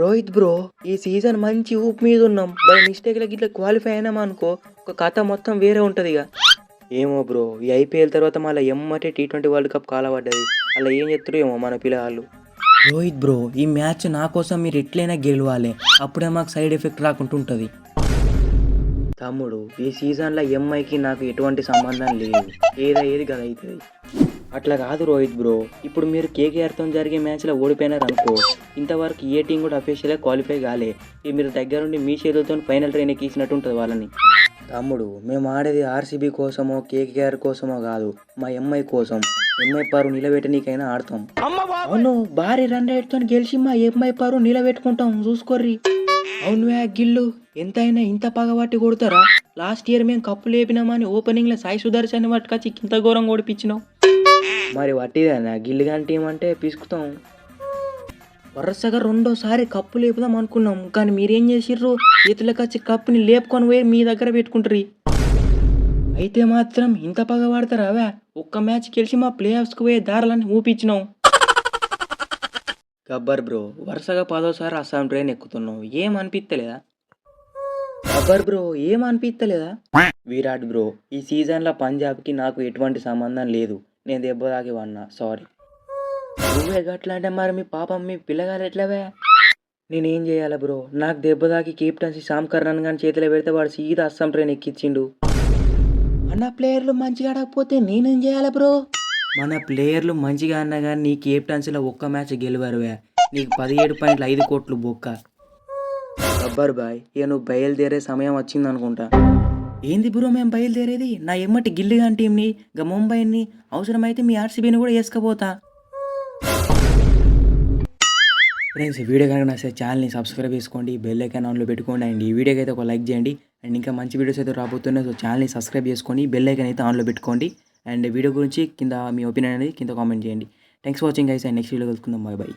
Rohit bro, ఈ season మంచి ఊపు మీద ఉన్నాం. బై మిస్టేక్లకి ఇట్లా క్వాలిఫై అయినామా అనుకో, ఒక కథ మొత్తం వేరే ఉంటుంది ఇక. ఏమో బ్రో, ఈ ఐపీఎల్ తర్వాత మళ్ళీ ఎమ్మటే టీ20 వరల్డ్ కప్ కాలబడ్డది. అలా ఏం చెప్తారో ఏమో మన పిల్లలు. రోహిత్ బ్రో, ఈ మ్యాచ్ నా కోసం మీరు ఎట్లయినా గెలవాలి, అప్పుడే మాకు సైడ్ ఎఫెక్ట్ రాకుంటుంటుంది. తమ్ముడు, ఈ సీజన్లో ఎంఐకి నాకు ఎటువంటి సంబంధం లేదు. ఏది కదా అవుతుంది. అట్లా కాదు రోహిత్ బ్రో, ఇప్పుడు మీరు కేకేఆర్తో జరిగే మ్యాచ్లో ఓడిపోయినారు అనుకో, ఇంతవరకు ఏ టీం కూడా అఫీషియల్గా క్వాలిఫై కాలే. ఇక మీరు దగ్గరుండి మీ చేతులతో ఫైనల్ ట్రైన్ ఎక్కించినట్టు ఉంటుంది వాళ్ళని. తమ్ముడు, మేము ఆడేది ఆర్సీబీ కోసమో కేకేఆర్ కోసమో కాదు, మా ఎంఐ కోసం. ఎంఐ పరు నిలబెట్టనీకైనా ఆడతాం. అవును, భారీ రన్ రేట్తో గెలిచి మా ఎంఐ పరు నిలబెట్టుకుంటాం, చూసుకోర్రి. అవును గిల్లు, ఎంతైనా ఇంత పగబట్టి కొడతారా? లాస్ట్ ఇయర్ మేము కప్పు లేపినామని ఓపెనింగ్లో సాయి సుదర్శన్ పట్టుకొచ్చి ఇంత ఘోరంగా ఓడిపించినాం. మరి వట్టిదేనా గిల్లిగాని టీం అంటే పిసుకుతాం. వరుసగా రెండోసారి కప్పు లేపుదాం అనుకున్నాం, కానీ మీరేం చేసిర్రు? చేతులకు వచ్చి కప్పుని లేపుకొని పోయి మీ దగ్గర పెట్టుకుంటారు. అయితే మాత్రం ఇంత పగబడతారా? అవే ఒక్క మ్యాచ్ గెలిచి మా ప్లే ఆఫ్స్కి పోయే దారులని ఊపించినాం. గబ్బర్ బ్రో, వరుసగా 10వ సారి అస్సాం ట్రైన్ ఎక్కుతున్నావు, ఏం అనిపిస్తలేదా? గబ్బర్ బ్రో, ఏం అనిపిస్తలేదా? విరాట్ బ్రో, ఈ సీజన్లో పంజాబ్కి నాకు ఎటువంటి సంబంధం లేదు. నేను దెబ్బ తాకి వన్నా, సారీ. నువ్వే గట్లా అంటే మరి మీ పాపం మీ పిల్లగారు ఎట్లవే? నేనేం చేయాలి బ్రో? నాకు దెబ్బ తాకి కెప్టెన్సీ శ్యామ్ కర్ణన్ గాని చేతిలో పెడితే వాడు సీదా అస్సాం ట్రైన్ ఎక్కించిండు. మన ప్లేయర్లు మంచిగా ఆడకపోతే నేనేం చేయాలి బ్రో? మన ప్లేయర్లు మంచిగా అన్నా కానీ నీ కెప్టెన్సీలో ఒక్క మ్యాచ్ గెలివారువే, నీకు 17.5 కోట్లు బొక్క. గబ్బర్ బాయ్, ఇక నువ్వు బయలుదేరే సమయం వచ్చింది అనుకుంటా. ఏంది బ్రో మేము బయలుదేరేది? నా ఎమ్మటి గిల్లిగాని టీంని, గా ముంబైని, అవసరమైతే మీ ఆర్సీబీని కూడా వేసుకపోతా. ఫ్రెండ్స్, ఈ వీడియో కనుక నచ్చితే ఛానల్ని సబ్స్క్రైబ్ చేసుకోండి, బెల్ ఐకాన్ ఆన్లో పెట్టుకోండి. అండ్ ఈ వీడియోకి అయితే ఒక లైక్ చేయండి. అండ్ ఇంకా మంచి వీడియోస్ అయితే రాబోతున్నాయి. సో ఛానల్ని సబ్స్క్రైబ్ చేసుకొని బెల్ ఐకాన్ అయితే ఆన్లో పెట్టుకోండి. అండ్ వీడియో గురించి కింద మీ ఒపీనియన్ అనేది కింద కామెంట్ చేయండి. Thanks for watching guys, and next video కలుసుకుందాం. Bye bye.